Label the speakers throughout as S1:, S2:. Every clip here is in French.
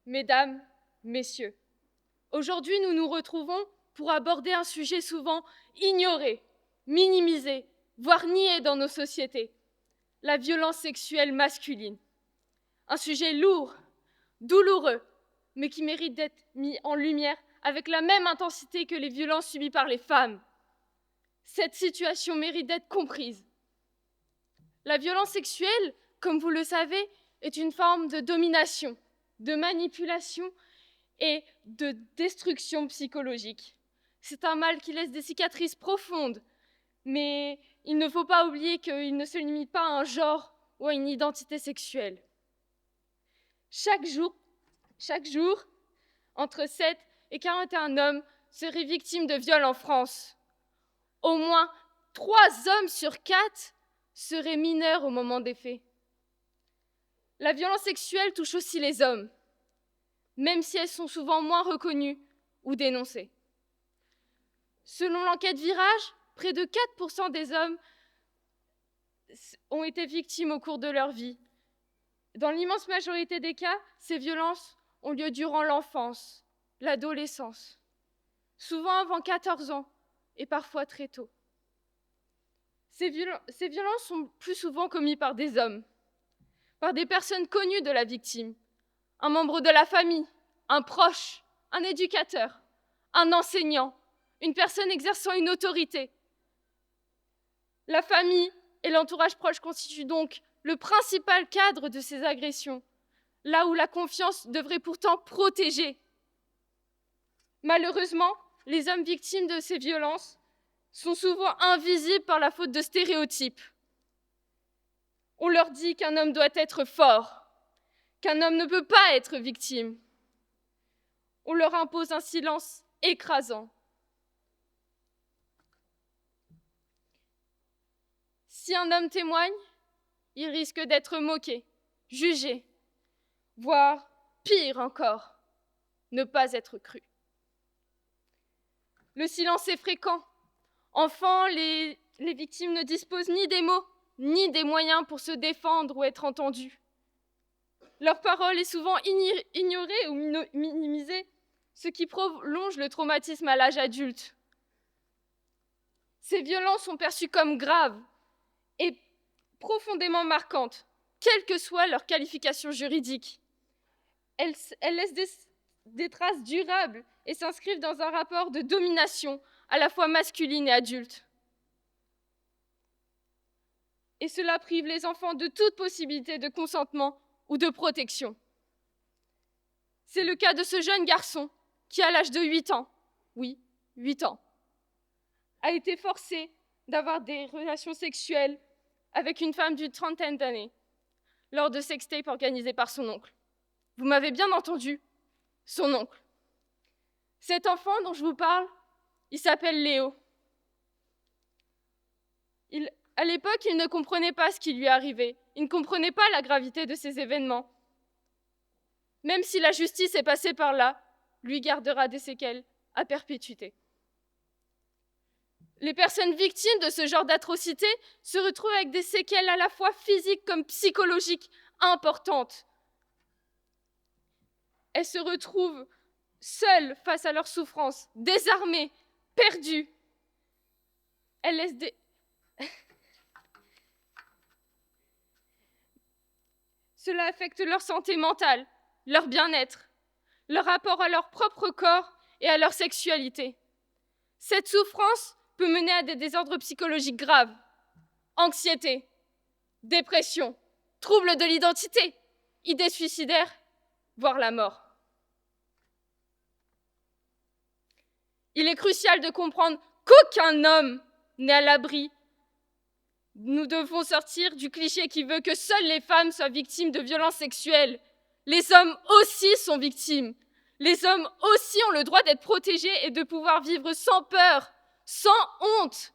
S1: Mesdames, Messieurs, aujourd'hui nous nous retrouvons pour aborder un sujet souvent ignoré, minimisé, voire nié dans nos sociétés, la violence sexuelle masculine. Un sujet lourd, douloureux, mais qui mérite d'être mis en lumière avec la même intensité que les violences subies par les femmes. Cette situation mérite d'être comprise. La violence sexuelle, comme vous le savez, est une forme de domination, de manipulation et de destruction psychologique. C'est un mal qui laisse des cicatrices profondes, mais il ne faut pas oublier qu'il ne se limite pas à un genre ou à une identité sexuelle. Chaque jour, entre 7 et 41 hommes seraient victimes de viols en France. Au moins 3 hommes sur 4 seraient mineurs au moment des faits. La violence sexuelle touche aussi les hommes, même si elles sont souvent moins reconnues ou dénoncées. Selon l'enquête Virage, près de 4% des hommes ont été victimes au cours de leur vie. Dans l'immense majorité des cas, ces violences ont lieu durant l'enfance, l'adolescence, souvent avant 14 ans et parfois très tôt. Ces violences sont plus souvent commises par des hommes, par des personnes connues de la victime, un membre de la famille, un proche, un éducateur, un enseignant, une personne exerçant une autorité. La famille et l'entourage proche constituent donc le principal cadre de ces agressions, là où la confiance devrait pourtant protéger. Malheureusement, les hommes victimes de ces violences sont souvent invisibles par la faute de stéréotypes. On leur dit qu'un homme doit être fort, qu'un homme ne peut pas être victime. On leur impose un silence écrasant. Si un homme témoigne, il risque d'être moqué, jugé, voire pire encore, ne pas être cru. Le silence est fréquent. Enfants, les victimes ne disposent ni des mots, ni des moyens pour se défendre ou être entendues. Leur parole est souvent ignorée ou minimisée, ce qui prolonge le traumatisme à l'âge adulte. Ces violences sont perçues comme graves et profondément marquantes, quelle que soit leur qualification juridique. Elles laissent des traces durables et s'inscrivent dans un rapport de domination à la fois masculine et adulte. Et cela prive les enfants de toute possibilité de consentement ou de protection. C'est le cas de ce jeune garçon qui, à l'âge de 8 ans, oui, 8 ans, a été forcé d'avoir des relations sexuelles avec une femme d'une trentaine d'années lors de sextapes organisés par son oncle. Vous m'avez bien entendu, son oncle. Cet enfant dont je vous parle, il s'appelle Léo. À l'époque, il ne comprenait pas ce qui lui arrivait. Il ne comprenait pas la gravité de ces événements. Même si la justice est passée par là, lui gardera des séquelles à perpétuité. Les personnes victimes de ce genre d'atrocité se retrouvent avec des séquelles à la fois physiques comme psychologiques importantes. Elles se retrouvent seules face à leur souffrance, désarmées, perdues. Elles laissent des... Cela affecte leur santé mentale, leur bien-être, leur rapport à leur propre corps et à leur sexualité. Cette souffrance peut mener à des désordres psychologiques graves, anxiété, dépression, troubles de l'identité, idées suicidaires, voire la mort. Il est crucial de comprendre qu'aucun homme n'est à l'abri. Nous devons sortir du cliché qui veut que seules les femmes soient victimes de violences sexuelles. Les hommes aussi sont victimes. Les hommes aussi ont le droit d'être protégés et de pouvoir vivre sans peur, sans honte.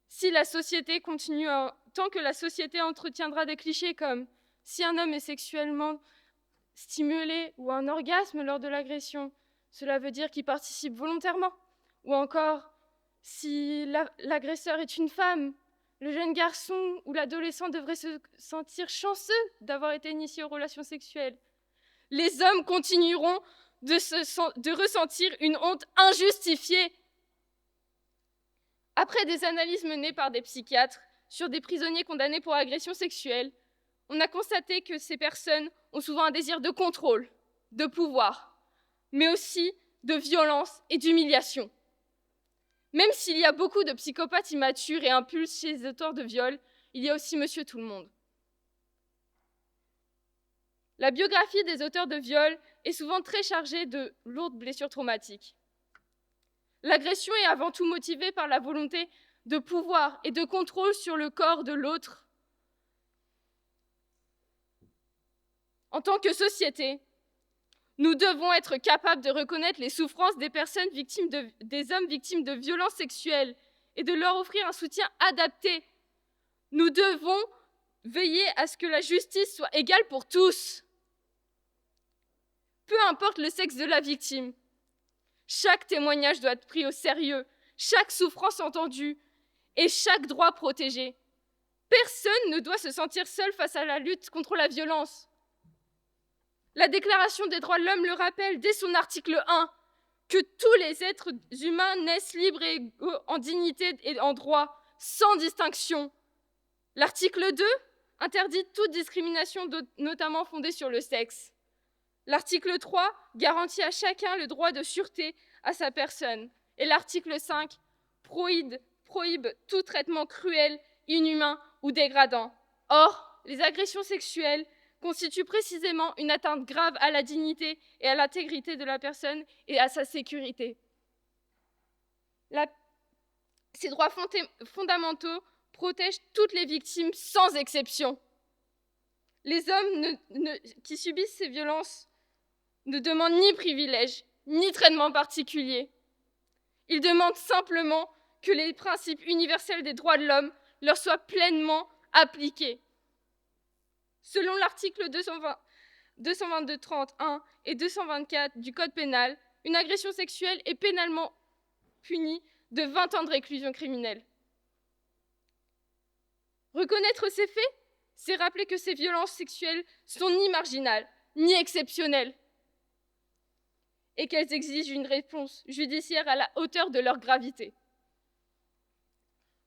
S1: Si la société continue, tant que la société entretiendra des clichés comme si un homme est sexuellement stimulé ou un orgasme lors de l'agression, cela veut dire qu'il participe volontairement. Ou encore, si l'agresseur est une femme, Le jeune garçon ou l'adolescent devrait se sentir chanceux d'avoir été initié aux relations sexuelles. Les hommes continueront de ressentir une honte injustifiée. Après des analyses menées par des psychiatres sur des prisonniers condamnés pour agression sexuelle, on a constaté que ces personnes ont souvent un désir de contrôle, de pouvoir, mais aussi de violence et d'humiliation. Même s'il y a beaucoup de psychopathes immatures et impulses chez les auteurs de viol, il y a aussi Monsieur Tout-le-Monde. La biographie des auteurs de viol est souvent très chargée de lourdes blessures traumatiques. L'agression est avant tout motivée par la volonté de pouvoir et de contrôle sur le corps de l'autre. En tant que société, nous devons être capables de reconnaître les souffrances des personnes des hommes victimes de violences sexuelles et de leur offrir un soutien adapté. Nous devons veiller à ce que la justice soit égale pour tous. Peu importe le sexe de la victime, chaque témoignage doit être pris au sérieux, chaque souffrance entendue et chaque droit protégé. Personne ne doit se sentir seul face à la lutte contre la violence. La Déclaration des droits de l'homme le rappelle dès son article 1, que tous les êtres humains naissent libres et égaux en dignité et en droit, sans distinction. L'article 2 interdit toute discrimination, notamment fondée sur le sexe. L'article 3 garantit à chacun le droit de sûreté à sa personne. Et l'article 5 prohibe tout traitement cruel, inhumain ou dégradant. Or, les agressions sexuelles constituent précisément une atteinte grave à la dignité et à l'intégrité de la personne et à sa sécurité. Ces droits fondamentaux protègent toutes les victimes sans exception. Les hommes qui subissent ces violences ne demandent ni privilèges, ni traitement particulier. Ils demandent simplement que les principes universels des droits de l'homme leur soient pleinement appliqués. Selon l'article 222-30-1 et 224 du Code pénal, une agression sexuelle est pénalement punie de 20 ans de réclusion criminelle. Reconnaître ces faits, c'est rappeler que ces violences sexuelles sont ni marginales, ni exceptionnelles, et qu'elles exigent une réponse judiciaire à la hauteur de leur gravité.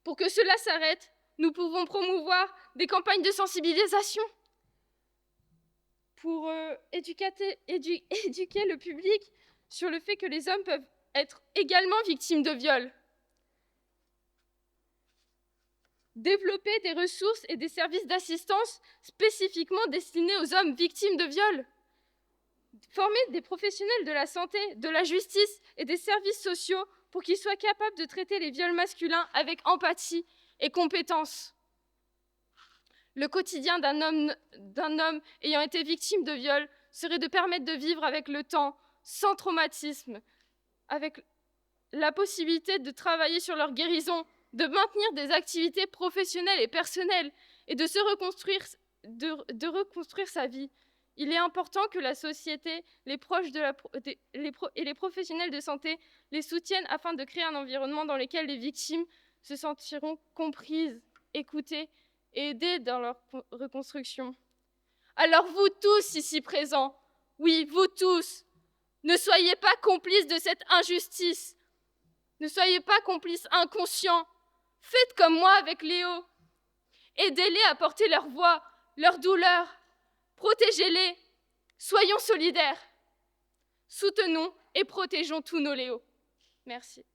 S1: Pour que cela s'arrête, nous pouvons promouvoir des campagnes de sensibilisation pour éduquer le public sur le fait que les hommes peuvent être également victimes de viol. Développer des ressources et des services d'assistance spécifiquement destinés aux hommes victimes de viol. Former des professionnels de la santé, de la justice et des services sociaux pour qu'ils soient capables de traiter les viols masculins avec empathie et compétence. Le quotidien d'un homme ayant été victime de viol serait de permettre de vivre avec le temps, sans traumatisme, avec la possibilité de travailler sur leur guérison, de maintenir des activités professionnelles et personnelles et de reconstruire sa vie. Il est important que la société, les proches et les professionnels de santé les soutiennent afin de créer un environnement dans lequel les victimes se sentiront comprises, écoutées et aidées dans leur reconstruction. Alors vous tous ici présents, oui, vous tous, ne soyez pas complices de cette injustice. Ne soyez pas complices inconscients. Faites comme moi avec Léo. Aidez-les à porter leur voix, leur douleur. Protégez-les. Soyons solidaires. Soutenons et protégeons tous nos Léos. Merci.